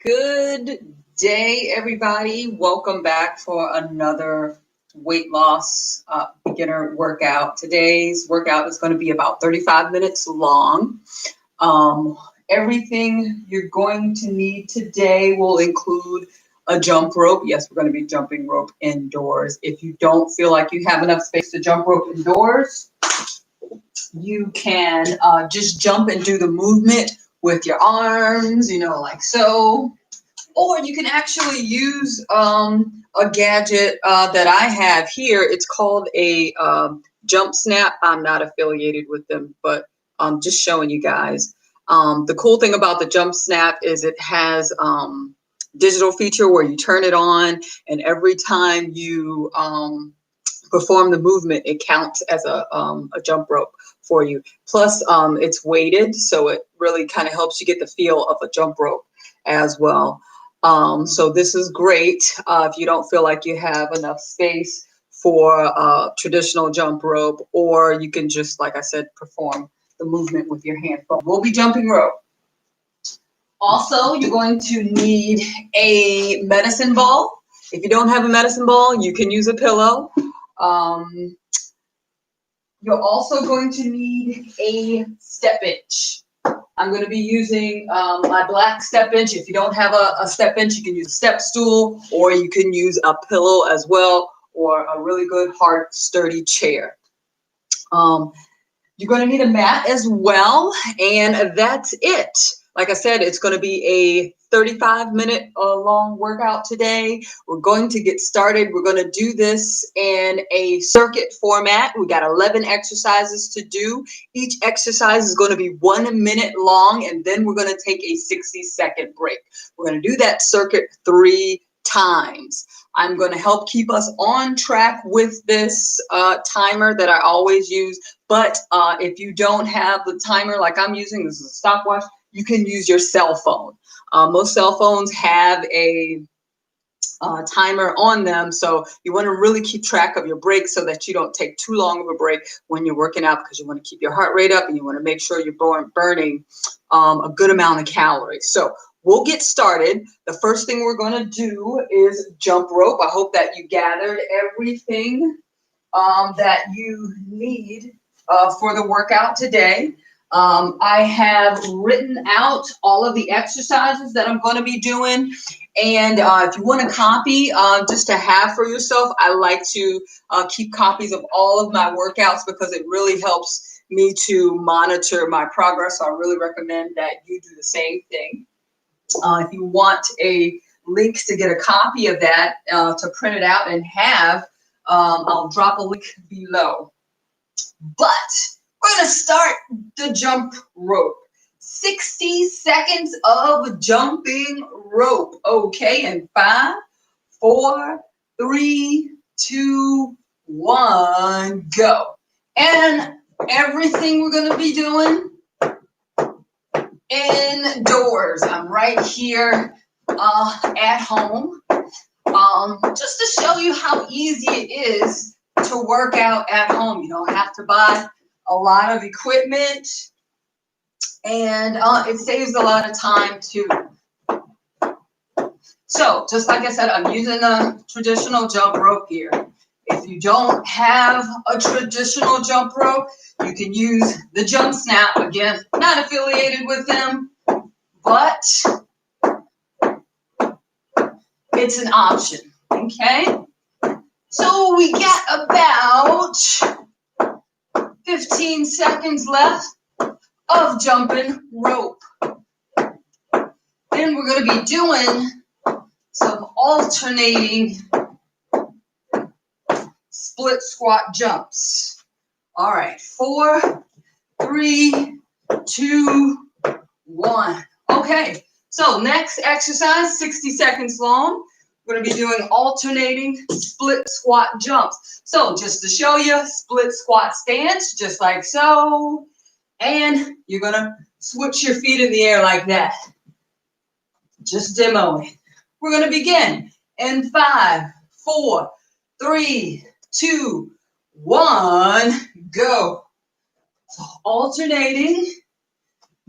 Good day, everybody. Welcome back for another weight loss beginner workout. Today's workout is going to be about 35 minutes long. Everything you're going to need today will include a jump rope. Yes, we're going to be jumping rope indoors. If you don't feel like you have enough space to jump rope indoors, you can just jump and do the movement with your arms, like so. Or you can actually use a gadget that I have here. It's called a jump snap. I'm not affiliated with them, but I'm just showing you guys. The cool thing about the jump snap is it has digital feature where you turn it on, and every time you perform the movement, it counts as a jump rope for you. Plus, it's weighted, so it really kind of helps you get the feel of a jump rope as well. So this is great if you don't feel like you have enough space for traditional jump rope, or you can just, like I said, perform the movement with your hand. But we'll be jumping rope. Also, you're going to need a medicine ball. If you don't have a medicine ball, you can use a pillow. You're also going to need a step bench. I'm going to be using my black step bench. If you don't have a step bench, you can use a step stool, or you can use a pillow as well, or a really good, hard, sturdy chair. You're going to need a mat as well, and that's it. Like I said, it's going to be a 35-minute long workout today. We're going to get started. We're going to do this in a circuit format. We got 11 exercises to do. Each exercise is going to be 1 minute long, and then we're going to take a 60-second break. We're going to do that circuit 3 times. I'm going to help keep us on track with this timer that I always use. But if you don't have the timer like I'm using, this is a stopwatch, you can use your cell phone. Most cell phones have a timer on them, so you want to really keep track of your breaks so that you don't take too long of a break when you're working out, because you want to keep your heart rate up and you want to make sure you're burning a good amount of calories. So we'll get started. The first thing we're going to do is jump rope. I hope that you gathered everything that you need for the workout today. I have written out all of the exercises that I'm going to be doing. And if you want a copy just to have for yourself, I like to keep copies of all of my workouts because it really helps me to monitor my progress. So I really recommend that you do the same thing. If you want a link to get a copy of that, to print it out and have, I'll drop a link below. But we're going to start the jump rope. 60 seconds of jumping rope. Okay, and 5, 4, 3, 2, 1, go. And everything we're going to be doing indoors. I'm right here at home. Just to show you how easy it is to work out at home. You don't have to buy a lot of equipment, and it saves a lot of time too. So just like I said, I'm using the traditional jump rope here. If you don't have a traditional jump rope, you can use the jump snap. Again, not affiliated with them, but it's an option. Okay, so we got about 15 seconds left of jumping rope. Then we're going to be doing some alternating split squat jumps. All right, 4, 3, 2, 1. Okay, so next exercise, 60 seconds long. We're going to be doing alternating split squat jumps. So just to show you, split squat stance, just like so. And you're going to switch your feet in the air like that. Just demoing. We're going to begin in 5, 4, 3, 2, 1, go. So alternating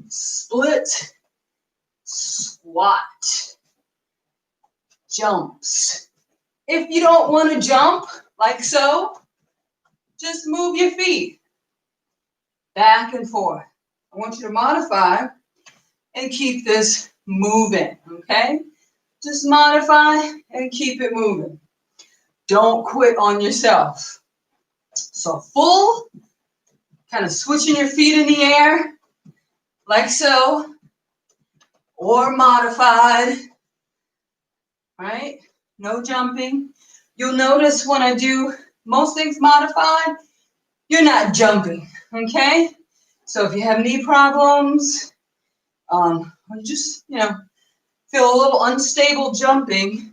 split squat. jumps. If you don't want to jump, like so, just move your feet back and forth. I want you to modify and keep this moving, okay? Just modify and keep it moving. Don't quit on yourself. So full, kind of switching your feet in the air, like so, or modified, right? No jumping. You'll notice when I do most things modified, you're not jumping, okay? So if you have knee problems, or just, feel a little unstable jumping,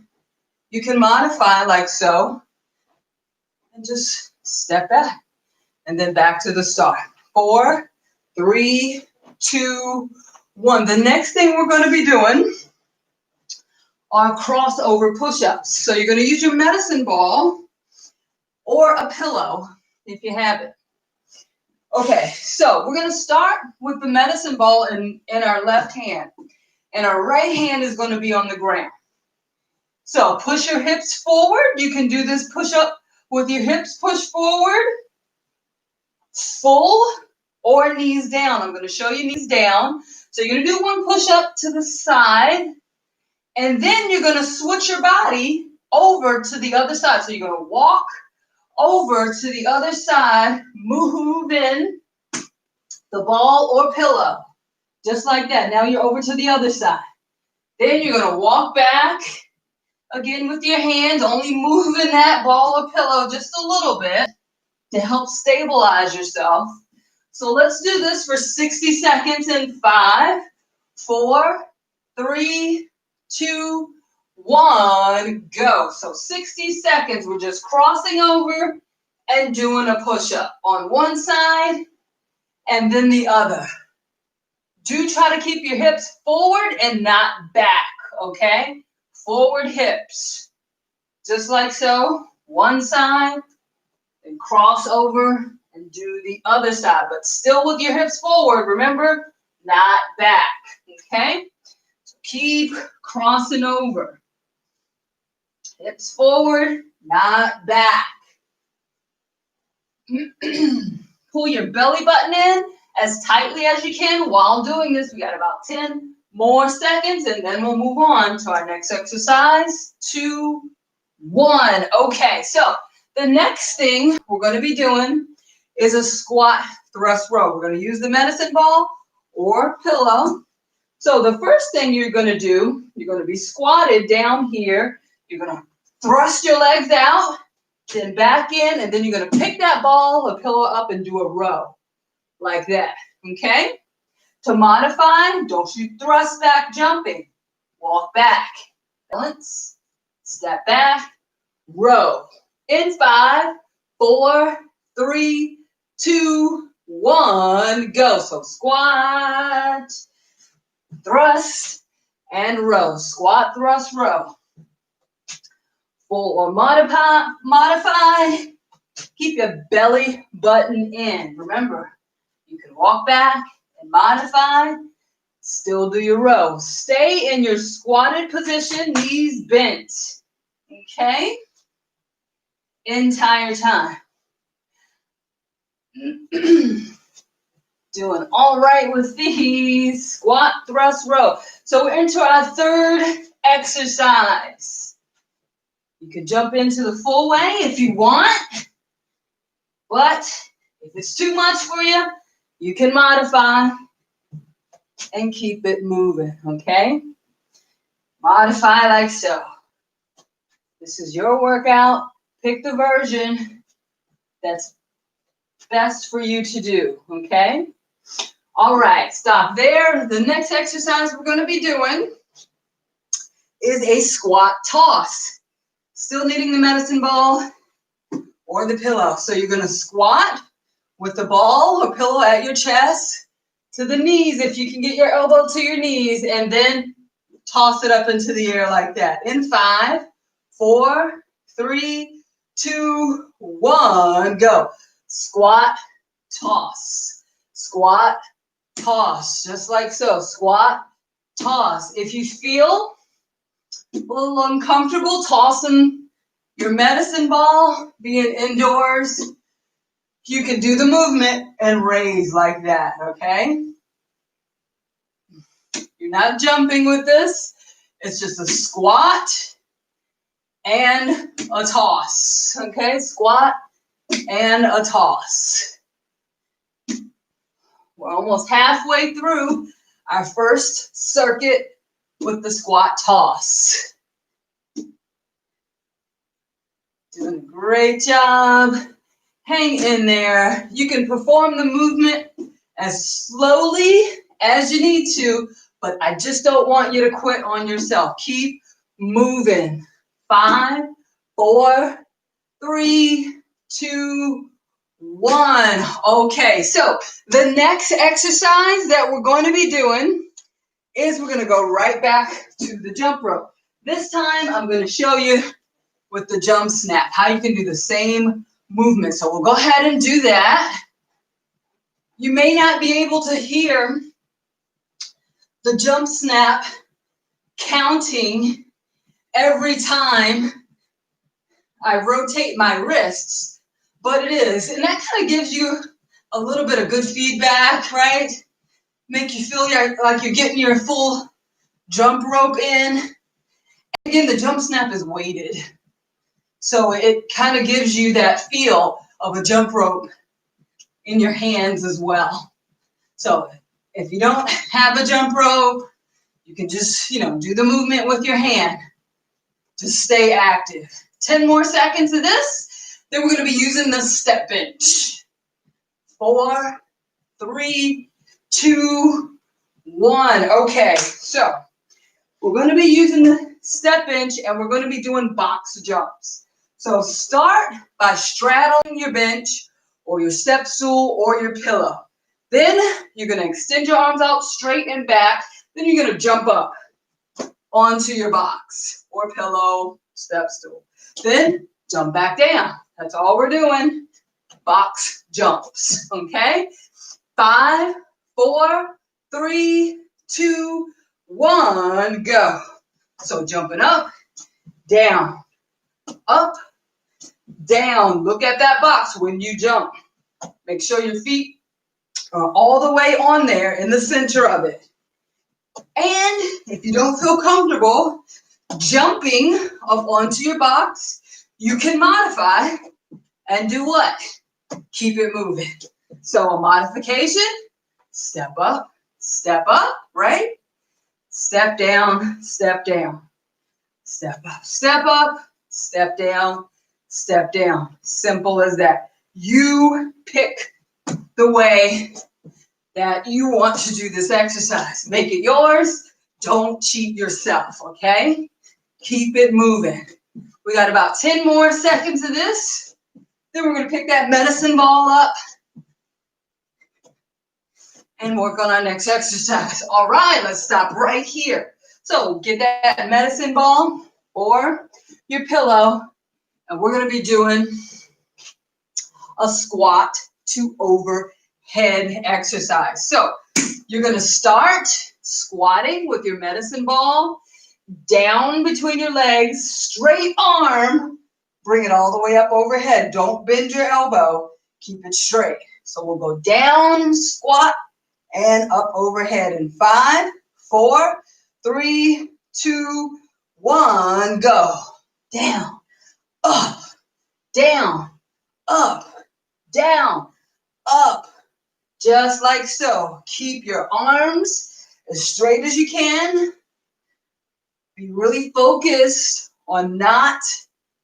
you can modify like so, and just step back, and then back to the start. 4, 3, 2, 1. The next thing we're going to be doing are crossover push-ups. So you're going to use your medicine ball or a pillow if you have it. Okay, so we're going to start with the medicine ball in our left hand, and our right hand is going to be on the ground. So push your hips forward. You can do this push-up with your hips pushed forward, full, or knees down. I'm going to show you knees down. So you're going to do one push-up to the side, and then you're going to switch your body over to the other side. So you're going to walk over to the other side, move in the ball or pillow, just like that. Now you're over to the other side. Then you're going to walk back, again with your hands, only moving that ball or pillow just a little bit to help stabilize yourself. So let's do this for 60 seconds in 5, 4, 3, 2, 1, go. So 60 seconds, we're just crossing over and doing a push-up on one side and then the other. Do try to keep your hips forward and not back, okay? Forward hips, just like so. One side, and cross over and do the other side, but still with your hips forward, remember, not back, okay? So keep crossing over. Hips forward, not back. Pull your belly button in as tightly as you can while doing this. We got about 10 more seconds, and then we'll move on to our next exercise. 2, 1. Okay, so the next thing we're going to be doing is a squat thrust row. We're going to use the medicine ball or pillow. So the first thing you're going to do, you're going to be squatted down here. You're going to thrust your legs out, then back in, and then you're going to pick that ball or pillow up and do a row like that, okay? To modify, don't you thrust back jumping. Walk back. Balance, step back, row. In 5, 4, 3, 2, 1, go. So squat, thrust, and row. Squat, thrust, row. Full or modify. Keep your belly button in. Remember, you can walk back and modify. Still do your row. Stay in your squatted position, knees bent. Okay? Entire time. Doing all right with these. Squat, thrust, row. So we're into our third exercise. You can jump into the full way if you want, but if it's too much for you, you can modify and keep it moving, okay? Modify like so. This is your workout. Pick the version that's best for you to do, okay? All right, stop there. The next exercise we're going to be doing is a squat toss. Still needing the medicine ball or the pillow. So you're going to squat with the ball or pillow at your chest to the knees if you can get your elbow to your knees, and then toss it up into the air like that. In 5, 4, 3, 2, 1, go. Squat, toss. Squat, toss. Just like so. Squat, toss. If you feel a little uncomfortable tossing your medicine ball, being indoors, you can do the movement and raise like that, okay? You're not jumping with this. It's just a squat and a toss, okay? Squat and a toss. We're almost halfway through our first circuit with the squat toss. Doing a great job. Hang in there. You can perform the movement as slowly as you need to, but I just don't want you to quit on yourself. Keep moving. 5, 4, 3, 2, 1. Okay, so the next exercise that we're going to be doing is we're going to go right back to the jump rope. This time I'm going to show you with the jump snap how you can do the same movement. So we'll go ahead and do that. You may not be able to hear the jump snap counting every time I rotate my wrists, but it is. And that kind of gives you a little bit of good feedback, right? Make you feel like you're getting your full jump rope in. Again, the jump snap is weighted. So it kind of gives you that feel of a jump rope in your hands as well. So if you don't have a jump rope, you can just, do the movement with your hand. Just stay active. 10 more seconds of this. Then we're going to be using the step bench. 4, 3, 2, 1. Okay, so we're going to be using the step bench and we're going to be doing box jumps. So start by straddling your bench or your step stool or your pillow. Then you're going to extend your arms out straight and back. Then you're going to jump up onto your box or pillow, step stool. Then jump back down. That's all we're doing. Box jumps, okay? 5, 4, 3, 2, 1, go. So jumping up, down, up, down. Look at that box when you jump. Make sure your feet are all the way on there in the center of it. And if you don't feel comfortable jumping up onto your box, you can modify and do what? Keep it moving. So a modification, step up, right? Step down, step down. Step up, step down, step down. Simple as that. You pick the way that you want to do this exercise. Make it yours. Don't cheat yourself, okay? Keep it moving. We got about 10 more seconds of this. Then we're going to pick that medicine ball up and work on our next exercise. All right, let's stop right here. So get that medicine ball or your pillow, and we're going to be doing a squat to overhead exercise. So you're going to start squatting with your medicine ball down between your legs, straight arm, bring it all the way up overhead. Don't bend your elbow, keep it straight. So we'll go down, squat, and up overhead in 5, 4, 3, 2, 1, go. Down, up, down, up, down, up. Just like so. Keep your arms as straight as you can. Be really focused on not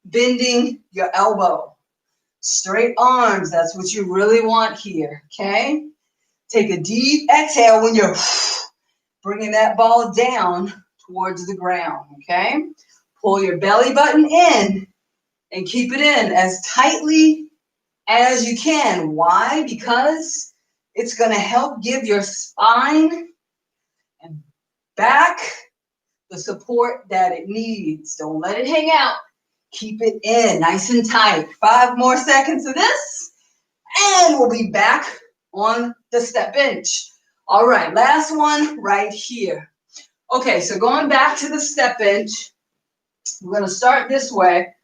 bending your elbow. Straight arms, that's what you really want here, okay? Take a deep exhale when you're bringing that ball down towards the ground, okay? Pull your belly button in and keep it in as tightly as you can. Why? Because it's going to help give your spine and back the support that it needs. Don't let it hang out. Keep it in nice and tight. 5 more seconds of this, and we'll be back on the step bench. All right, last one right here. Okay, so going back to the step bench, We're going to start this way.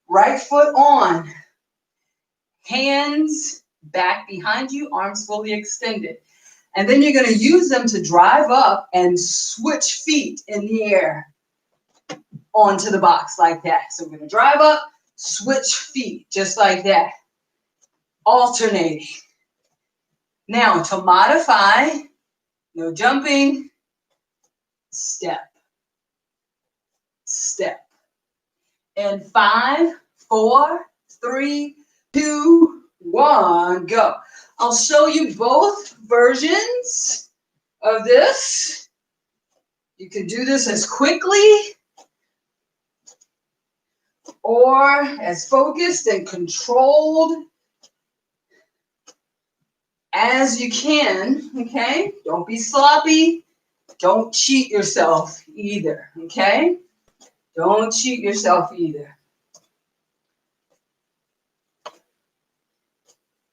Right foot on. Hands back behind you, arms fully extended. And then you're going to use them to drive up and switch feet in the air onto the box like that. So we're going to drive up, switch feet just like that. Alternating. Now to modify, no jumping, step, step. And 5, 4, 3, 2, 1, go. I'll show you both versions of this. You can do this as quickly or as focused and controlled as you can, okay? Don't be sloppy. Don't cheat yourself either, okay? Don't cheat yourself either.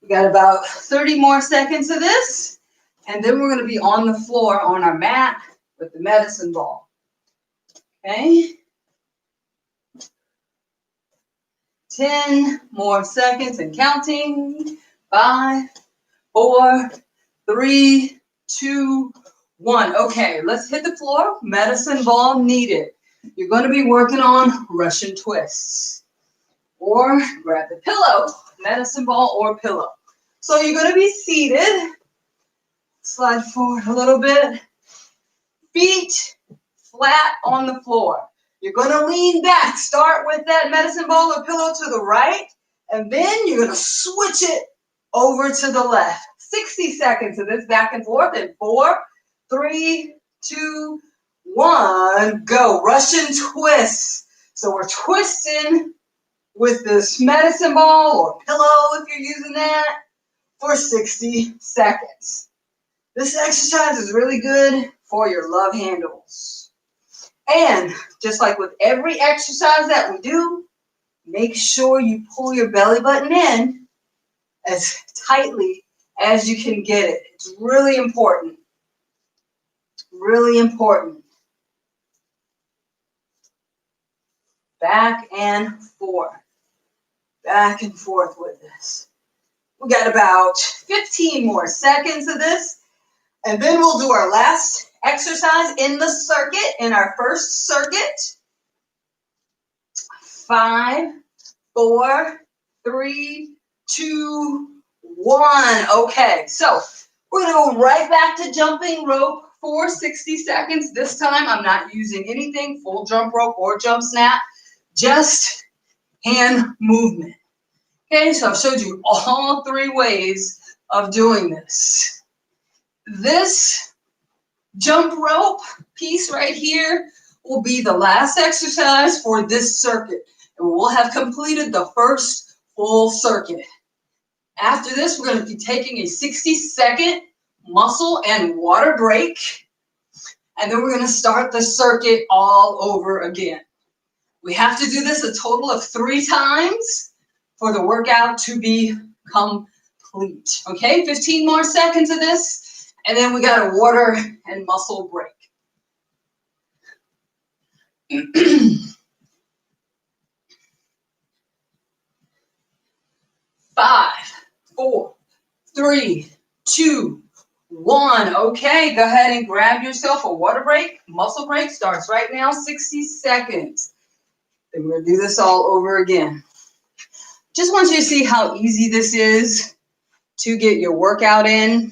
We got about 30 more seconds of this, and then we're going to be on the floor on our mat with the medicine ball. Okay? 10 more seconds and counting. 5, 4, 3, 2, 1. Okay, let's hit the floor. Medicine ball needed. You're going to be working on Russian twists. Or grab the pillow, medicine ball or pillow. So you're going to be seated. Slide forward a little bit. Feet flat on the floor. You're going to lean back. Start with that medicine ball or pillow to the right. And then you're going to switch it over to the left. 60 seconds of this back and forth. In 4, 3, 2, 1, go. Russian twists. So we're twisting with this medicine ball or pillow if you're using that for 60 seconds. This exercise is really good for your love handles. And just like with every exercise that we do, make sure you pull your belly button in as tightly as you can get it. It's really important. Really important. Back and forth. Back and forth with this. We got about 15 more seconds of this. And then we'll do our last exercise in the circuit, in our first circuit. 5, 4, 3, 2, 1. Okay, so we're going to go right back to jumping rope for 60 seconds. This time I'm not using anything, full jump rope or jump snap, just hand movement. Okay, so I've showed you all 3 ways of doing this. This jump rope piece right here will be the last exercise for this circuit. And we'll have completed the first full circuit. After this, we're going to be taking a 60-second muscle and water break. And then we're going to start the circuit all over again. We have to do this a total of 3 times for the workout to be complete. Okay, 15 more seconds of this. And then we got a water and muscle break. 5, 4, 3, 2, 1. Okay, go ahead and grab yourself a water break. Muscle break starts right now, 60 seconds. Then we're going to do this all over again. Just want you to see how easy this is to get your workout in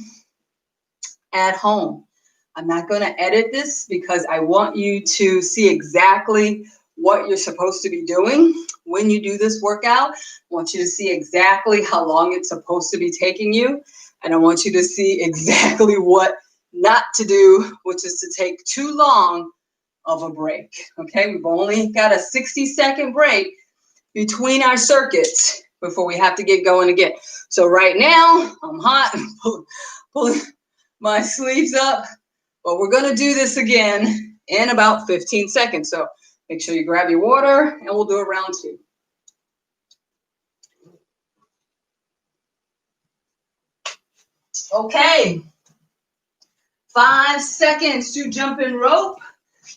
at home. I'm not going to edit this because I want you to see exactly what you're supposed to be doing when you do this workout. I want you to see exactly how long it's supposed to be taking you. And I want you to see exactly what not to do, which is to take too long of a break. Okay, we've only got a 60-second break between our circuits before we have to get going again. So right now, I'm hot, pulling my sleeves up, but we're going to do this again in about 15 seconds. So make sure you grab your water and we'll do a round 2. Okay, 5 seconds to jump in rope.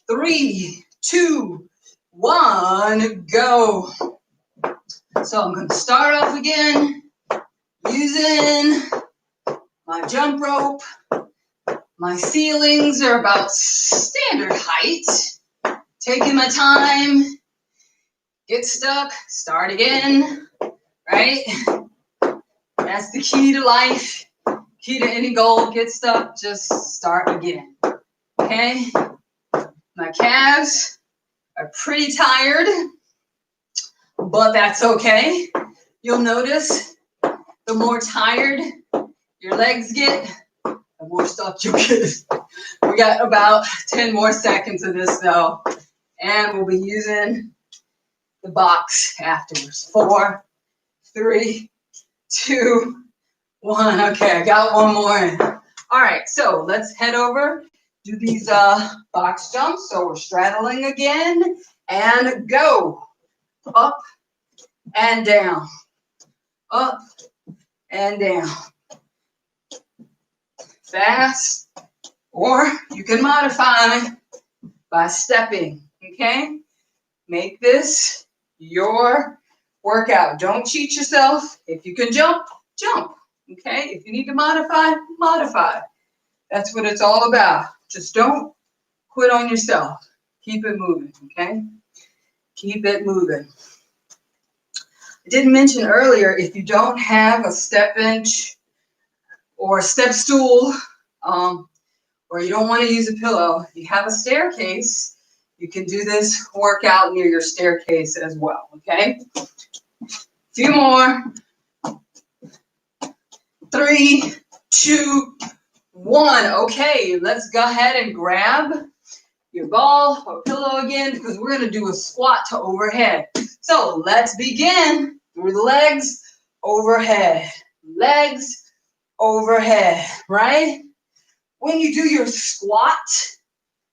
3, 2, 1, go. So I'm going to start off again using my jump rope. My ceilings are about standard height. Taking my time. Get stuck, start again, right? That's the key to life. Key to any goal. Get stuck, just start again. Okay? My calves are pretty tired, but that's okay. You'll notice the more tired your legs get, the more stuck you'll get. We got about 10 more seconds of this though, and we'll be using the box afterwards. 4, 3, 2, 1. Okay, I got one more in. All right, so let's head over, do these box jumps. So we're straddling again, and go. Up and down. Up and down. Fast, or you can modify by stepping, okay? Make this your workout. Don't cheat yourself. If you can jump, jump, okay? If you need to modify, modify. That's what it's all about. Just don't quit on yourself. Keep it moving, okay? Keep it moving. I didn't mention earlier, if you don't have a step bench or a step stool, or you don't want to use a pillow, if you have a staircase, you can do this workout near your staircase as well, okay? A few more. 3, 2, 1. Okay, let's go ahead and grab your ball or pillow again, because we're going to do a squat to overhead. So let's begin through the legs, overhead. Legs, overhead, right? When you do your squat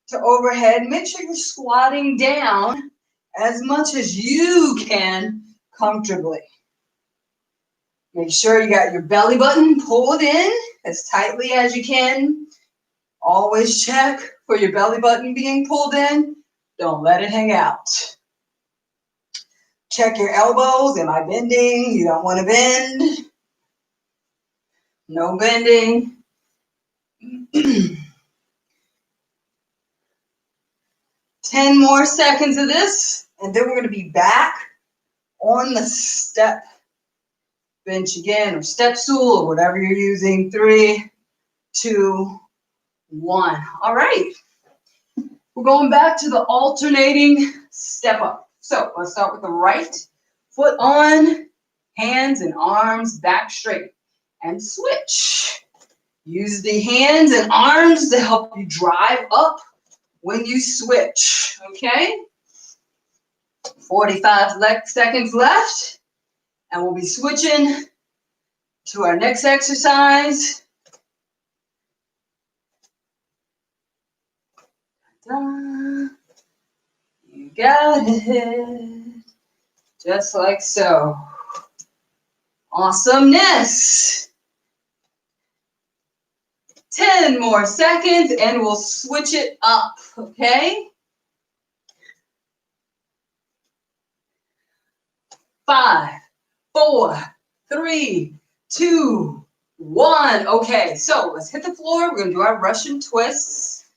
to overhead, make sure you're squatting down as much as you can comfortably. Make sure you got your belly button pulled in as tightly as you can. Always check for your belly button being pulled in. Don't let it hang out. Check your elbows. Am I bending? You don't want to bend. No bending. 10 more seconds of this, and then we're going to be back on the step bench again, or step stool, or whatever you're using. 3, 2, 1. All right. We're going back to the alternating step up. So let's start with the right foot on, hands and arms back straight, and switch. Use the hands and arms to help you drive up when you switch, okay? 45 seconds left, and we'll be switching to our next exercise. You got it, just like so. Awesomeness. 10 more seconds, and we'll switch it up, okay? 5, 4, 3, 2, 1. Okay, so let's hit the floor. We're going to do our Russian twists.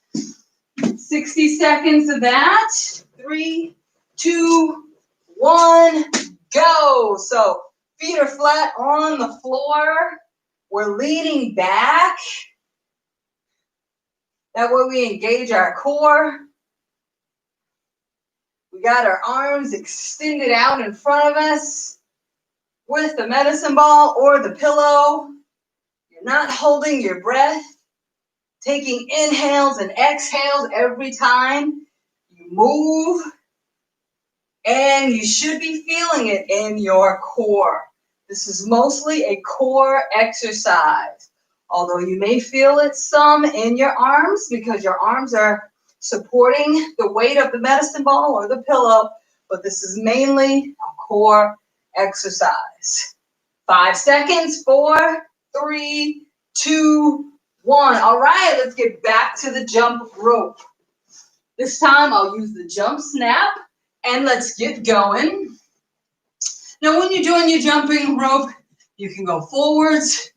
60 seconds of that. 3, 2, 1, go. So feet are flat on the floor. We're leaning back. That way we engage our core. We got our arms extended out in front of us with the medicine ball or the pillow. You're not holding your breath. Taking inhales and exhales every time you move. And you should be feeling it in your core. This is mostly a core exercise. Although you may feel it some in your arms because your arms are supporting the weight of the medicine ball or the pillow, but this is mainly a core exercise. 5 seconds, 4, 3, 2, 1. All right, let's get back to the jump rope. This time I'll use the jump snap And let's get going. Now, when you're doing your jumping rope, you can go forwards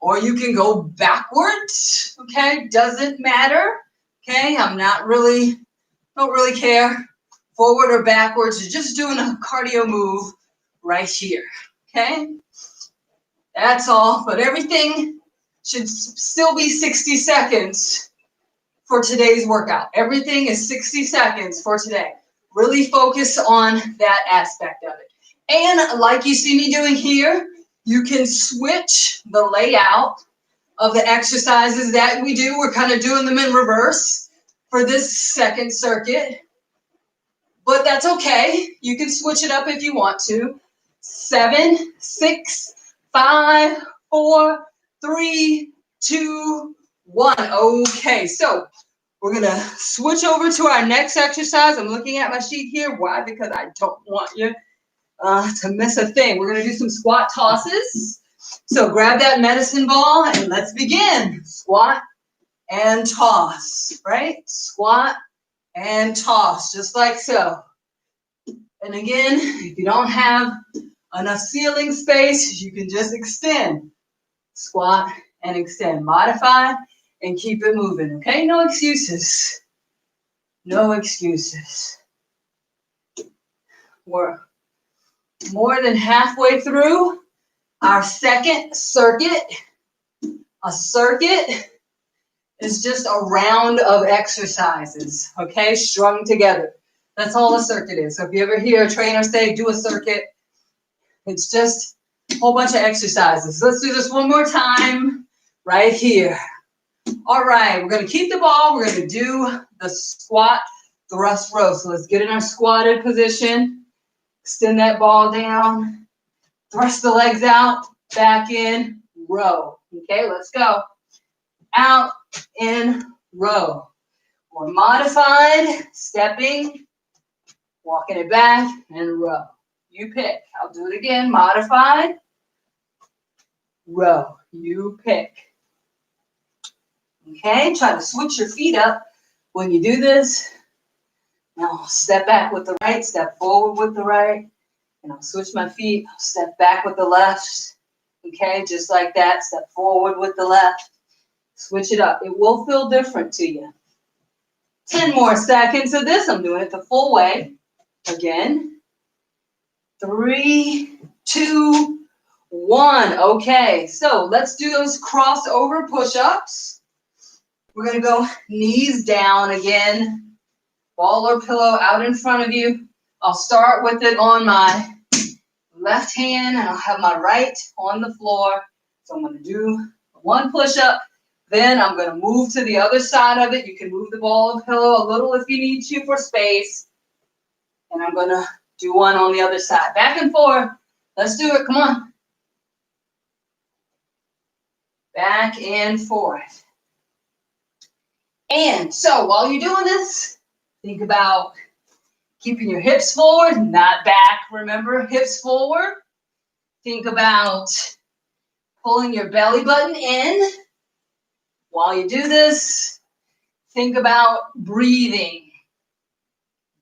or you can go backwards, okay? Doesn't matter, okay? don't really care, forward or backwards. You're just doing a cardio move right here, okay? That's all, but everything should still be 60 seconds for today's workout. Everything is 60 seconds for today. Really focus on that aspect of it. And like you see me doing here, you can switch the layout of the exercises that we do. We're kind of doing them in reverse for this second circuit, but that's okay. You can switch it up if you want to. 7, 6, 5, 4, 3, 2, 1. Okay, so we're going to switch over to our next exercise. I'm looking at my sheet here. Why? Because I don't want you to miss a thing. We're going to do some squat tosses. So grab that medicine ball and let's begin. Squat and toss, right? Squat and toss, just like so. And again, if you don't have enough ceiling space, you can just extend. Squat and extend. Modify and keep it moving, okay? No excuses. No excuses. We're more than halfway through our second circuit. A circuit is just a round of exercises, okay? Strung together. That's all a circuit is. So if you ever hear a trainer say, do a circuit, it's just a whole bunch of exercises. Let's do this one more time right here. All right, we're going to keep the ball. We're going to do the squat thrust row. So let's get in our squatted position. Extend that ball down. Thrust the legs out. Back in. Row. Okay, let's go. Out. In. Row. Or modified. Stepping. Walking it back. And row. You pick. I'll do it again. Modified. Row. You pick. Okay, try to switch your feet up when you do this. Now I'll step back with the right, step forward with the right, and I'll switch my feet, I'll step back with the left. Okay, just like that, step forward with the left. Switch it up. It will feel different to you. 10 more seconds of this. I'm doing it the full way. Again. 3, 2, 1. Okay, so let's do those crossover push-ups. We're going to go knees down again, ball or pillow out in front of you. I'll start with it on my left hand, and I'll have my right on the floor. So I'm going to do one push-up. Then I'm going to move to the other side of it. You can move the ball or pillow a little if you need to for space. And I'm going to do one on the other side. Back and forth. Let's do it. Come on. Back and forth. And so while you're doing this, think about keeping your hips forward, not back. Remember, hips forward. Think about pulling your belly button in. While you do this, think about breathing.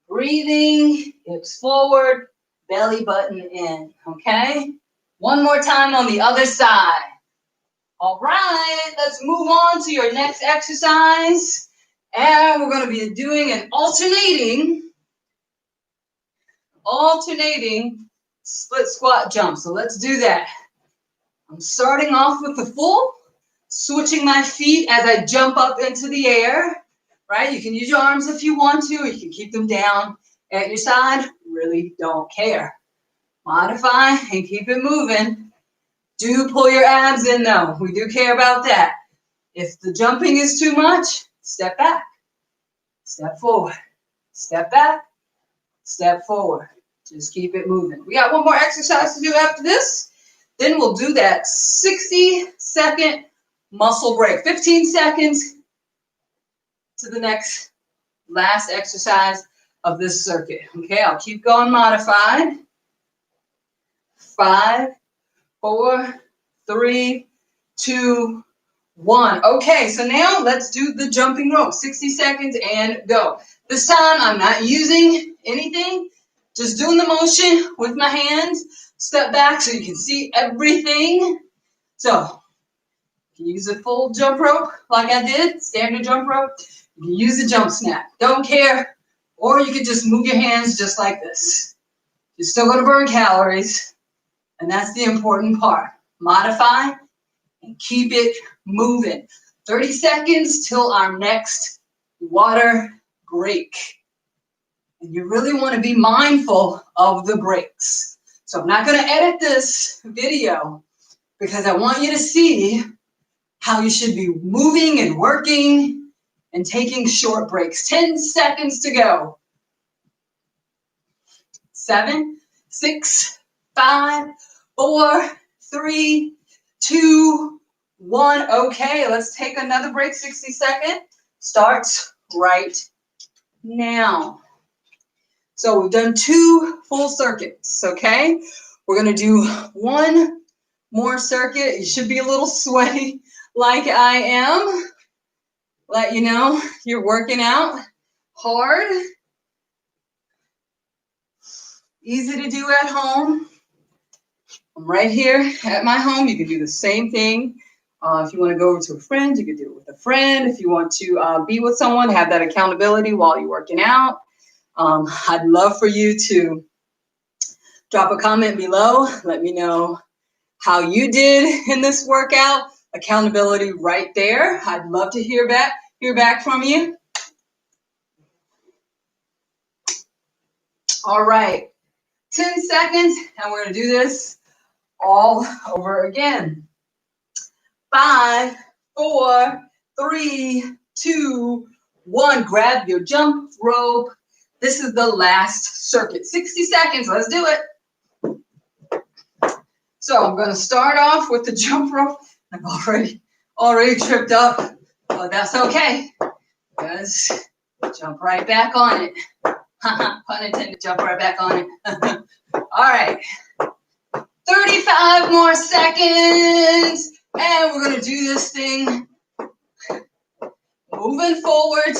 Breathing, hips forward, belly button in, okay? One more time on the other side. All right, let's move on to your next exercise. And we're going to be doing an alternating split squat jump. So let's do that. I'm starting off with the full, switching my feet as I jump up into the air, right? You can use your arms if you want to, or you can keep them down at your side. Really don't care. Modify and keep it moving. Do pull your abs in though. We do care about that. If the jumping is too much, step back, step forward, step back, step forward. Just keep it moving. We got one more exercise to do after this. Then we'll do that 60-second muscle break. 15 seconds to the next last exercise of this circuit. Okay, I'll keep going modified. 5, 4, 3, 2, 1. Okay, so now let's do the jumping rope. 60 seconds and go. This time I'm not using anything. Just doing the motion with my hands. Step back so you can see everything. So you can use a full jump rope like I did, standard jump rope. You can use a jump snap, don't care. Or you can just move your hands just like this. You're still going to burn calories, and that's the important part. Modify and keep it moving. 30 seconds till our next water break. And you really want to be mindful of the breaks. So I'm not going to edit this video because I want you to see how you should be moving and working and taking short breaks. 10 seconds to go. 7, 6, 5, 4, 3, 2, 1. Okay, let's take another break. 60 seconds. Starts right now. So we've done 2 full circuits, okay? We're going to do 1 more circuit. You should be a little sweaty like I am. Let you know you're working out hard. Easy to do at home. I'm right here at my home. You can do the same thing. If you want to go over to a friend, you can do it with a friend. If you want to be with someone, have that accountability while you're working out. I'd love for you to drop a comment below. Let me know how you did in this workout. Accountability right there. I'd love to hear back from you. All right, 10 seconds, and we're going to do this all over again. 5, 4, 3, 2, 1. Grab your jump rope. This is the last circuit. 60 seconds. Let's do it. So I'm going to start off with the jump rope. I've already tripped up, but that's okay. Just jump right back on it. Pun intended, jump right back on it. All right. 35 more seconds. And we're going to do this thing moving forward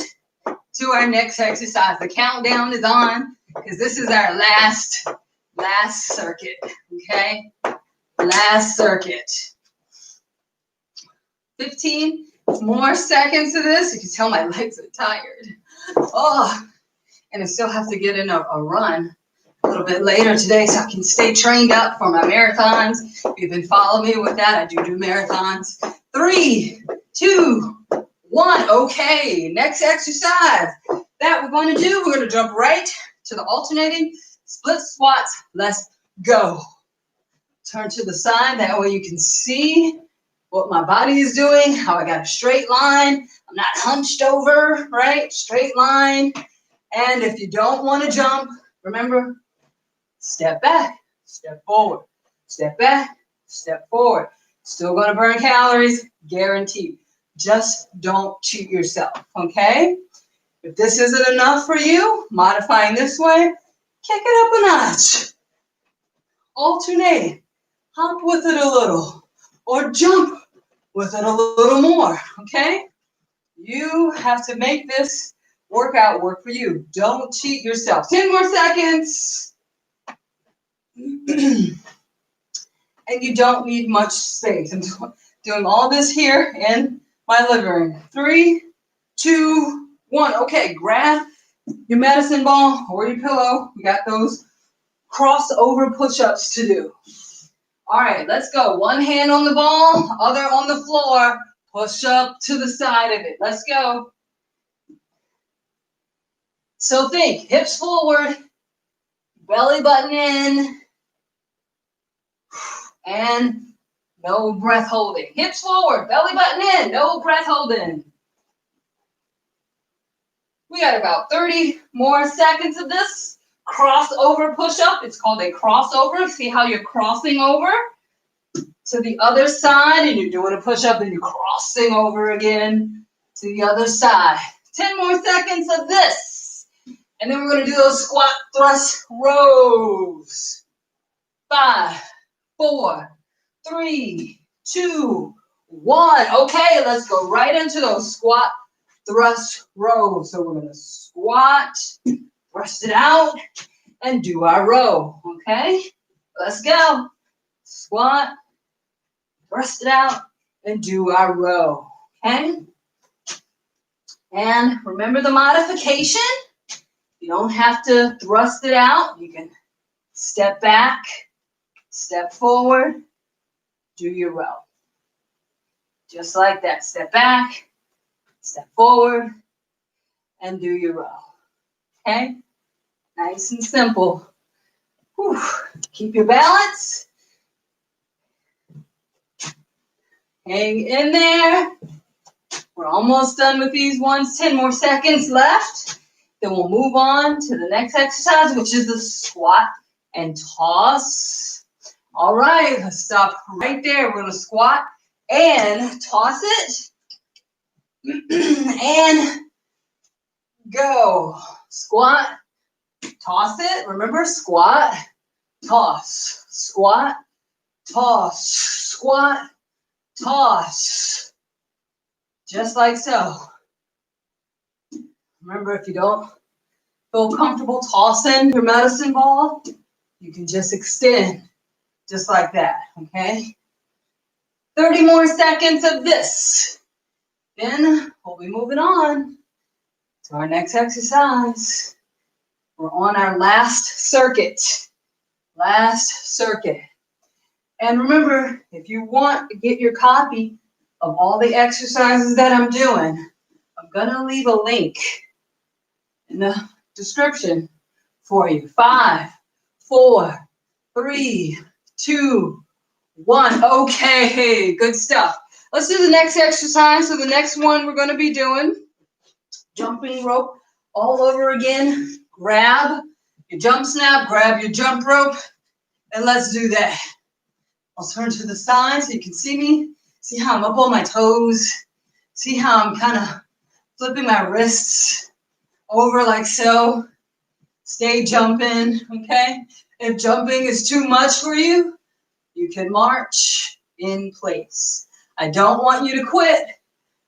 to our next exercise. The countdown is on because this is our last circuit, okay? Last circuit. 15 more seconds of this. You can tell my legs are tired. Oh, and I still have to get in a run a little bit later today so I can stay trained up for my marathons. If you've been following me with that, I do marathons. 3, 2, 1. Okay, next exercise that we're going to do, we're going to jump right to the alternating split squats. Let's go. Turn to the side. That way you can see what my body is doing, how I got a straight line. I'm not hunched over, right? Straight line. And if you don't want to jump, remember, step back, step forward, step back, step forward. Still going to burn calories, guaranteed. Just don't cheat yourself, okay? If this isn't enough for you, modifying this way, kick it up a notch. Alternate, hop with it a little, or jump with it a little more, okay? You have to make this workout work for you. Don't cheat yourself. 10 more seconds. And you don't need much space. I'm doing all this here in my living room. 3, 2, 1. Okay, grab your medicine ball or your pillow. We got those crossover push-ups to do. All right, let's go. One hand on the ball, other on the floor. Push up to the side of it. Let's go. So think, hips forward, belly button in, and no breath holding. Hips forward, belly button in, no breath holding. We got about 30 more seconds of this crossover push-up. It's called a crossover. See how you're crossing over to the other side, and you're doing a push-up, and you're crossing over again to the other side. 10 more seconds of this. And then we're going to do those squat thrust rows. 5, 4, 3, 2, 1. Okay, let's go right into those squat thrust rows. So we're going to squat, thrust it out, and do our row, okay? Let's go. Squat, thrust it out, and do our row, okay? And remember the modification? You don't have to thrust it out. You can step back, step forward, do your row. Just like that. Step back, step forward, and do your row. Okay? Nice and simple. Whew. Keep your balance. Hang in there. We're almost done with these ones. 10 more seconds left. Then we'll move on to the next exercise, which is the squat and toss. All right, let's stop right there. We're going to squat and toss it. And go. Squat, toss it. Remember, squat, toss, squat, toss, squat, toss. Just like so. Remember, if you don't feel comfortable tossing your medicine ball, you can just extend just like that, okay? 30 more seconds of this. Then we'll be moving on to our next exercise. We're on our last circuit. Last circuit. And remember, if you want to get your copy of all the exercises that I'm doing, I'm going to leave a link in the description for you. 5, 4, 3, 2, 1. Okay, good stuff. Let's do the next exercise. So the next one we're going to be doing, jumping rope all over again. Grab your jump snap, grab your jump rope, and let's do that. I'll turn to the side so you can see me. See how I'm up on my toes. See how I'm kind of flipping my wrists over like so. Stay jumping, okay? If jumping is too much for you, you can march in place. I don't want you to quit.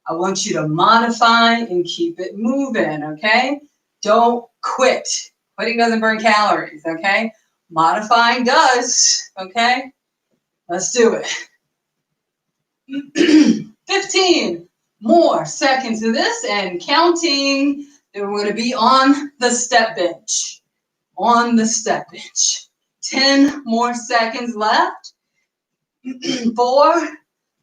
I want you to modify and keep it moving, okay? Don't quit. Quitting doesn't burn calories, okay? Modifying does, okay? Let's do it. 15 more seconds of this and counting. Then we're going to be on the step bench. On the step bench. 10 more seconds left. 4,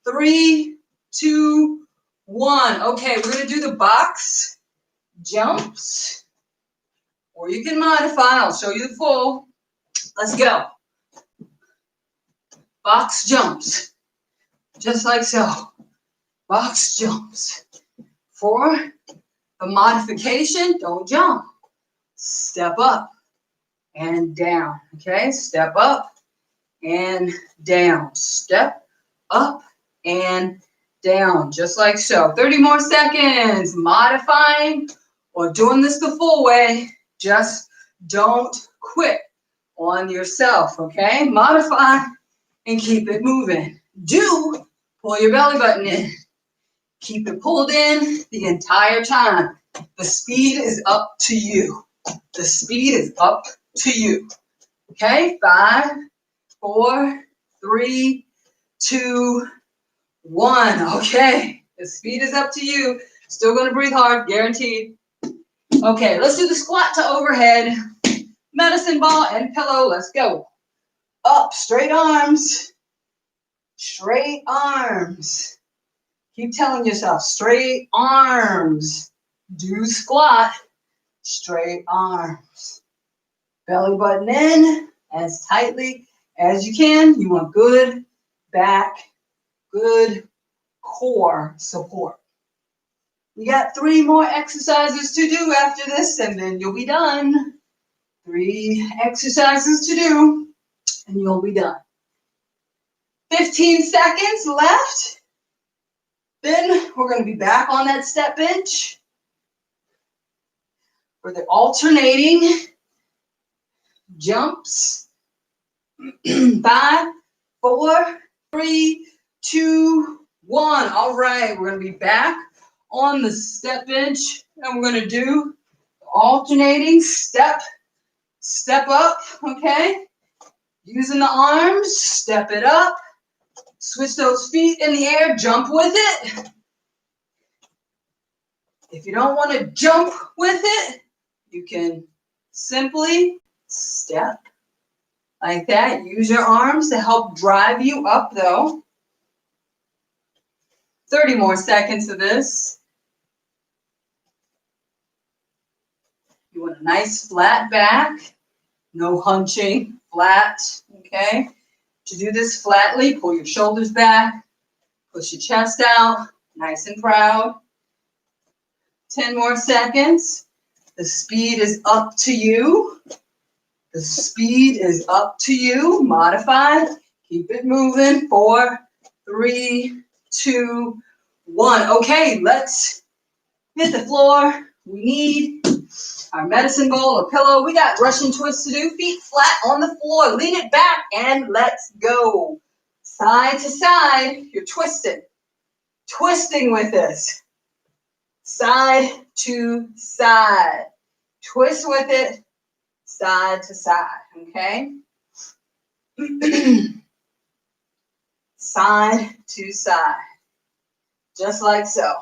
3, 2, 1. Okay, we're going to do the box jumps. Or you can modify. I'll show you the full. Let's go. Box jumps. Just like so. Box jumps. For the modification, don't jump. Step up and down. Okay, step up and down. Step up and down. Just like so. 30 more seconds. Modifying or doing this the full way. Just don't quit on yourself. Okay, modify and keep it moving. Do pull your belly button in. Keep it pulled in the entire time. The speed is up to you. The speed is up to you. Okay, 5, 4, 3, 2, 1. Okay, the speed is up to you. Still going to breathe hard, guaranteed. Okay, let's do the squat to overhead. Medicine ball and pillow. Let's go. Up, straight arms. Straight arms. Keep telling yourself, straight arms. Do squat, straight arms. Belly button in as tightly as you can. You want good back, good core support. You got 3 more exercises to do after this, and then you'll be done. 3 exercises to do, and you'll be done. 15 seconds left. Then we're going to be back on that step bench for the alternating jumps. 5, 4, 3, 2, 1. All right, we're going to be back on the step bench, and we're going to do alternating step Step up, okay? Using the arms, step it up. Switch those feet in the air, jump with it. If you don't want to jump with it, you can simply step like that. Use your arms to help drive you up though. 30 more seconds of this. You want a nice flat back, no hunching, flat, okay? To do this flatly, pull your shoulders back, push your chest out, nice and proud. 10 more seconds. The speed is up to you. The speed is up to you. Modify. Keep it moving. 4, 3, 2, 1. Okay, let's hit the floor. We need our medicine bowl or pillow. We got Russian twists to do. Feet flat on the floor. Lean it back and let's go. Side to side. You're twisting. Twisting with this. Side to side. Twist with it. Side to side. Okay? Side to side. Just like so.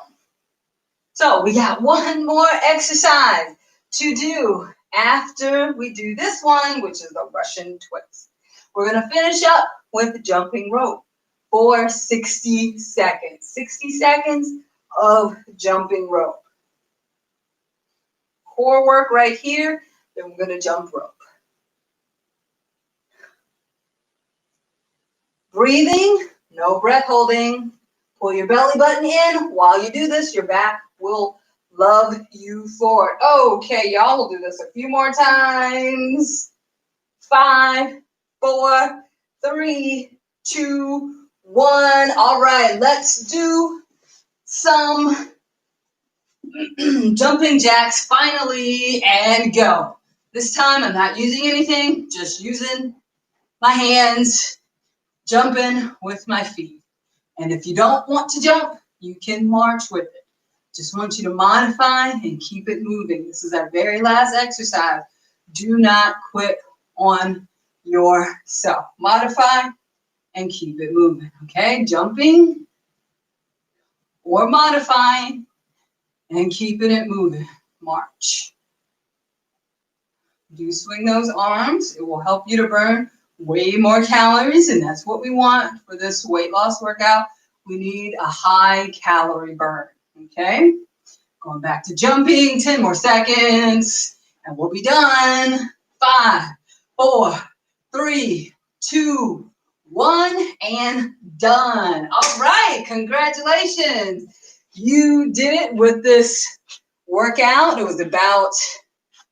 So we got one more exercise to do after we do this one, which is the Russian twist. We're going to finish up with the jumping rope for 60 seconds. 60 seconds of jumping rope. Core work right here, then we're going to jump rope. Breathing, no breath holding. Pull your belly button in. While you do this, your back will love you for it. Okay, y'all, we'll do this a few more times. 5, 4, 3, 2, 1. All right, let's do some jumping jacks finally and go. This time I'm not using anything, just using my hands, jumping with my feet. And if you don't want to jump, you can march with it. Just want you to modify and keep it moving. This is our very last exercise. Do not quit on yourself. Modify and keep it moving, okay? Jumping or modifying and keeping it moving. March. Do swing those arms. It will help you to burn way more calories, and that's what we want for this weight loss workout. We need a high calorie burn, okay? Going back to jumping, 10 more seconds, and we'll be done. 5, 4, 3, 2, 1, and done. All right, congratulations. You did it with this workout. It was about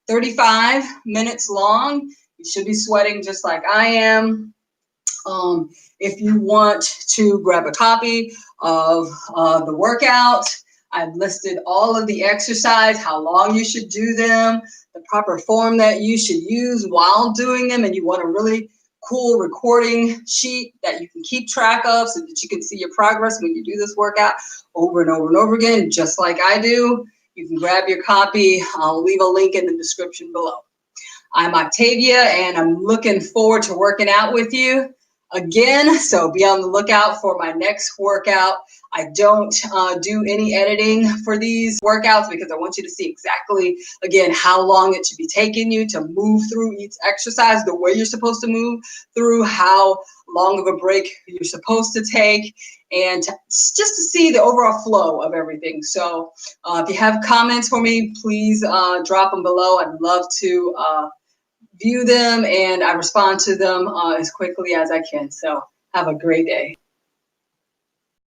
35 minutes long. You should be sweating just like I am. If you want to grab a copy of the workout, I've listed all of the exercise, how long you should do them, the proper form that you should use while doing them, and you want a really cool recording sheet that you can keep track of so that you can see your progress when you do this workout over and over and over again, just like I do. You can grab your copy. I'll leave a link in the description below. I'm Octavia, and I'm looking forward to working out with you again, so be on the lookout for my next workout. I don't do any editing for these workouts because I want you to see exactly, again, how long it should be taking you to move through each exercise, the way you're supposed to move through, how long of a break you're supposed to take, and just to see the overall flow of everything. So if you have comments for me, please drop them below. I'd love to view them, and I respond to them as quickly as I can. So have a great day.